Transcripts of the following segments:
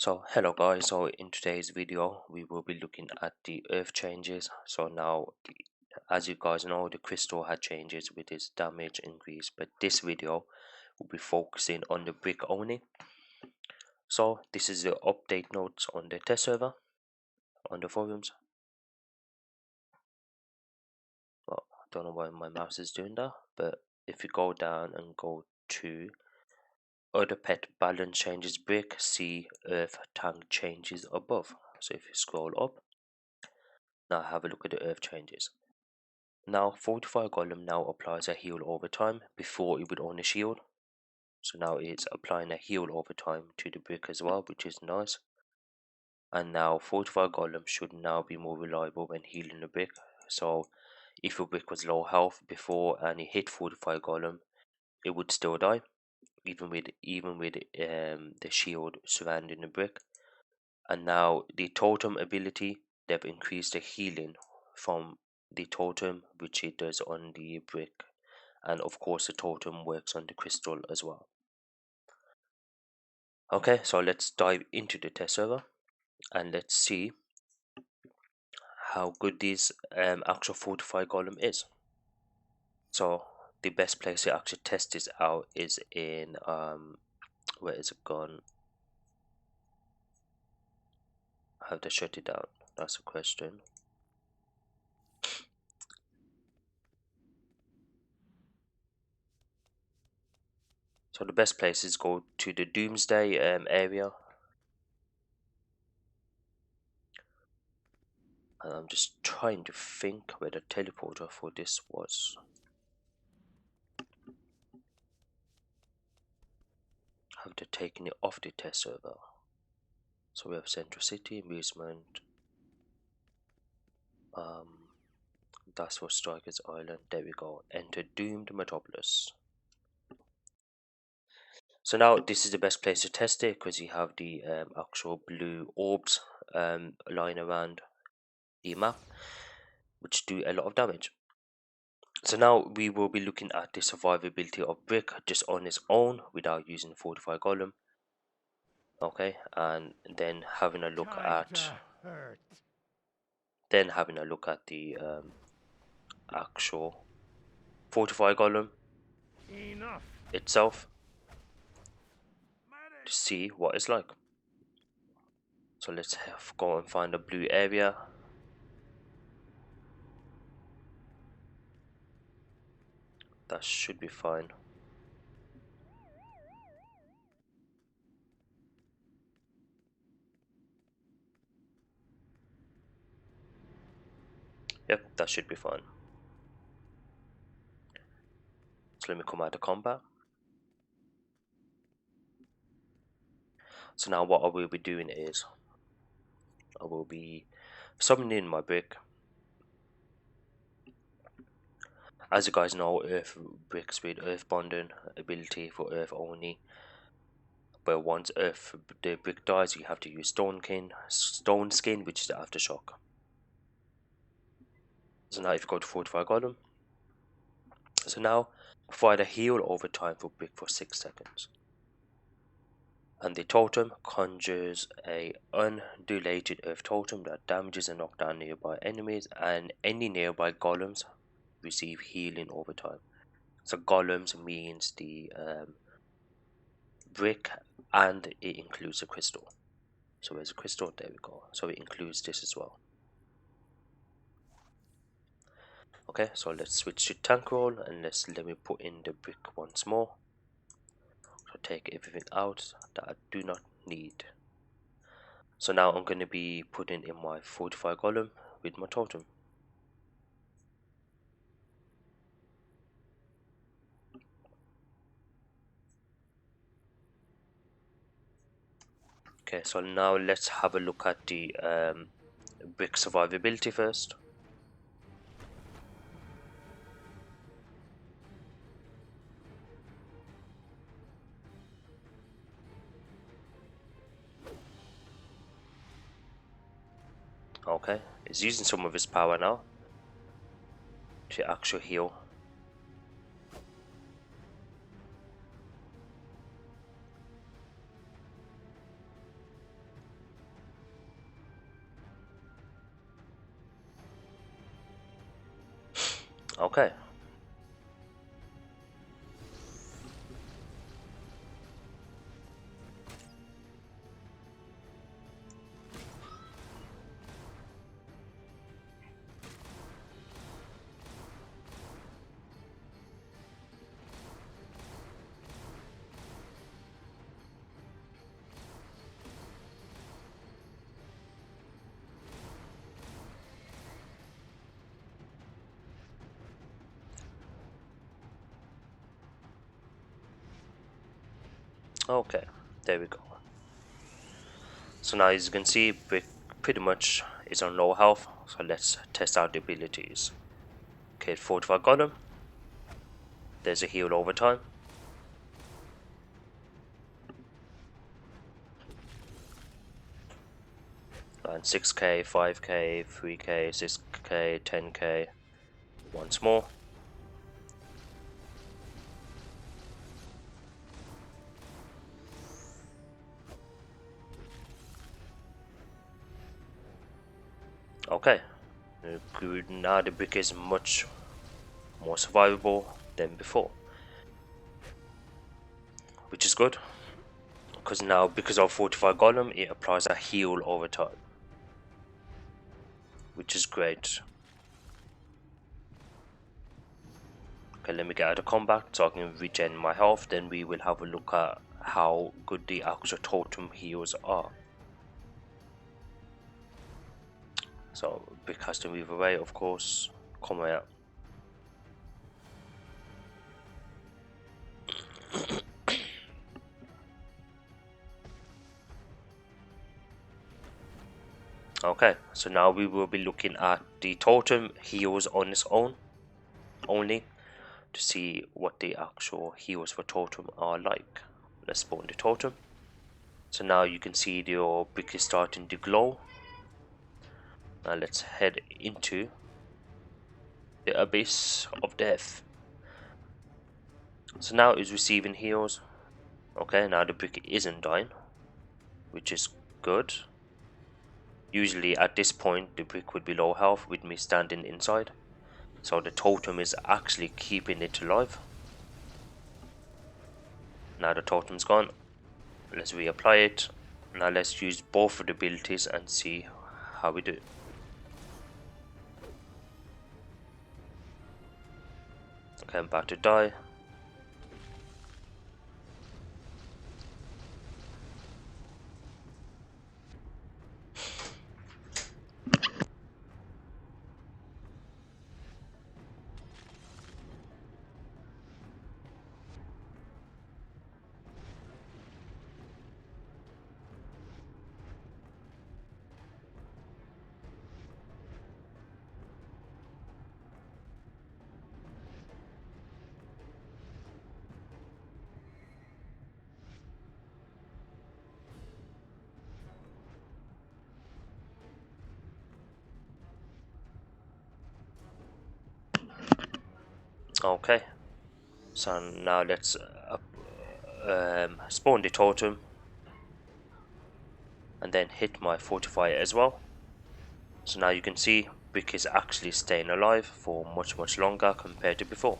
So hello guys, so in today's video we will be looking at the earth changes. So now as you guys know, the crystal had changes with its damage increase, but this video will be focusing on the brick only. So this is the update notes on the test server on the forums. Well, I don't know why my mouse is doing that, but if you go down and go to other pet balance changes brick, see earth tank changes above. So if you scroll up, now have a look at the earth changes. Now Fortified Golem now applies a heal over time. Before it would only shield, so now it's applying a heal over time to the brick as well, which is nice. And now Fortified Golem should now be more reliable when healing the brick. So if your brick was low health before and it hit Fortified Golem, it would still die, even with the shield surrounding the brick. And now the totem ability, they've increased the healing from the totem, which it does on the brick, and of course the totem works on the crystal as well. Okay, so let's dive into the test server and let's see how good this actual Fortified Golem is. So the best place to actually test this out is in where is it gone? I have to shut it down, that's a question. So the best place is go to the Doomsday area. And I'm just trying to think where the teleporter for this was. Have to taken it off the test server. So we have Central City, Amusement. That's for Strikers Island. There we go. Enter Doomed Metropolis. So now this is the best place to test it because you have the actual blue orbs lying around the map, which do a lot of damage. So now we will be looking at the survivability of brick just on its own without using Fortified Golem. Okay, and then having a look at the actual Fortified Golem itself to see what it's like. So let's go and find a blue area. That should be fine. Yep, that should be fine. So let me come out of combat. So now what I will be doing is I will be summoning my brick. As you guys know, earth bricks with earth bonding ability for earth only. But once the brick dies, you have to use stone skin, which is the aftershock. So now if you go to Fortify Golem, so now provide a heal over time for brick for 6 seconds. And the totem conjures a undulated earth totem that damages and knocks down nearby enemies, and any nearby golems receive healing over time. So golems means the brick, and it includes a crystal. So there's a crystal, there we go. So it includes this as well. Okay, so let's switch to tank roll and let me put in the brick once more. So take everything out that I do not need. So now I'm going to be putting in my Fortified Golem with my totem. Okay, so now let's have a look at the brick survivability first. Okay, it's using some of its power now to actually heal. Okay. Okay, there we go. So now as you can see, Brick pretty much is on low health, so let's test out the abilities. Okay, Fortified Golem, there's a heal over time. And 6k, 5k, 3k, 6k, 10k, once more. Okay, now the brick is much more survivable than before, which is good, because now because of Fortified Golem it applies a heal over time, which is great. Okay, let me get out of combat so I can regen my health, then we will have a look at how good the actual totem heals are. So brick has to move away, of course. Come out. Okay, so now we will be looking at the totem heals on its own only to see what the actual heals for totem are like. Let's spawn the totem. So now you can see your brick is starting to glow. Now let's head into the abyss of death. So now it's receiving heals. Okay, now the brick isn't dying, which is good. Usually at this point the brick would be low health with me standing inside, so the totem is actually keeping it alive. Now the totem's gone, let's reapply it. Now let's use both of the abilities and see how we do. Okay, I'm about to die. Okay, so now let's spawn the totem and then hit my Fortify as well. So now you can see brick is actually staying alive for much longer compared to before.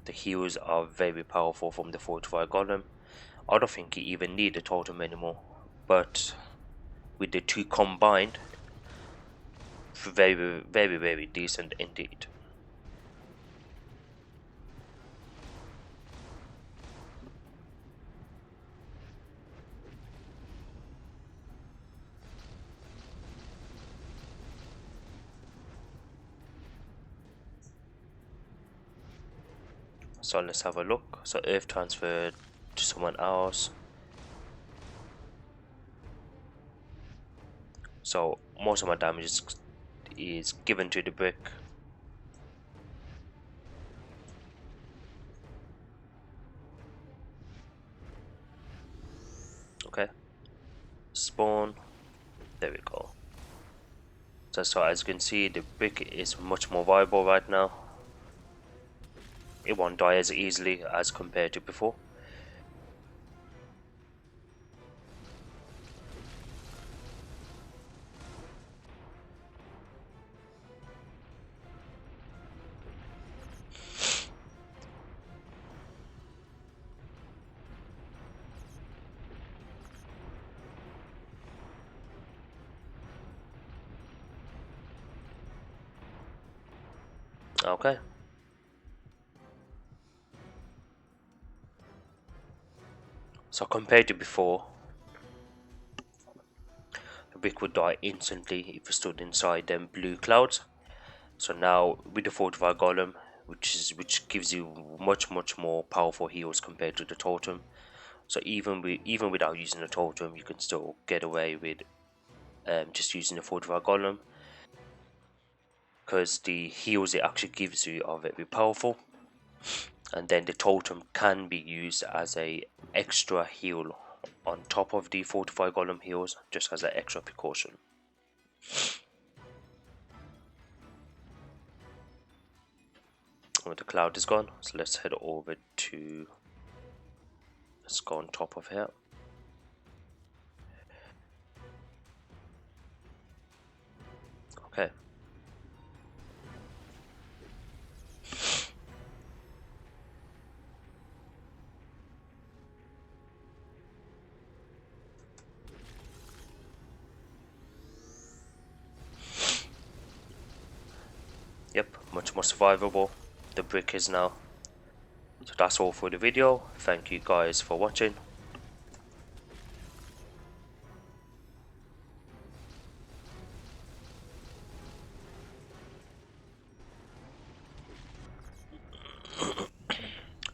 The heals are very powerful from the Fortified Golem. I don't think you even need a totem anymore, but with the two combined, very decent indeed. So let's have a look. So earth transferred to someone else. So most of my damage is given to the brick. Okay, spawn, there we go. So as you can see, the brick is much more viable right now. It won't die as easily as compared to before. Okay. So compared to before, a brick would die instantly if you stood inside them blue clouds. So now with the Fortified Golem, which gives you much more powerful heals compared to the totem. So even without using a totem, you can still get away with just using the Fortified Golem, because the heals it actually gives you are very powerful. And then the totem can be used as a extra heal on top of the Fortified Golem heals, just as an extra precaution. Well, the cloud is gone, so let's head over to, let's go on top of here. Okay. Yep, much more survivable the brick is now. So that's all for the video. Thank you guys for watching.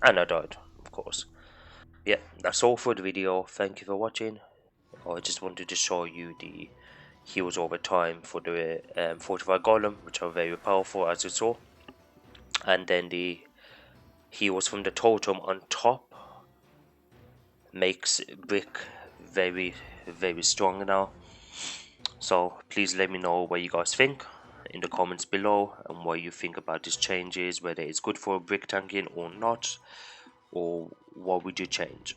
And I died, of course. Yeah, that's all for the video. Thank you for watching. I just wanted to show you the heals over time for the Fortified Golem, which are very powerful, as you saw. And then the heals from the totem on top makes brick very strong now. So please let me know what you guys think in the comments below, and what you think about these changes, whether it's good for brick tanking or not, or what would you change.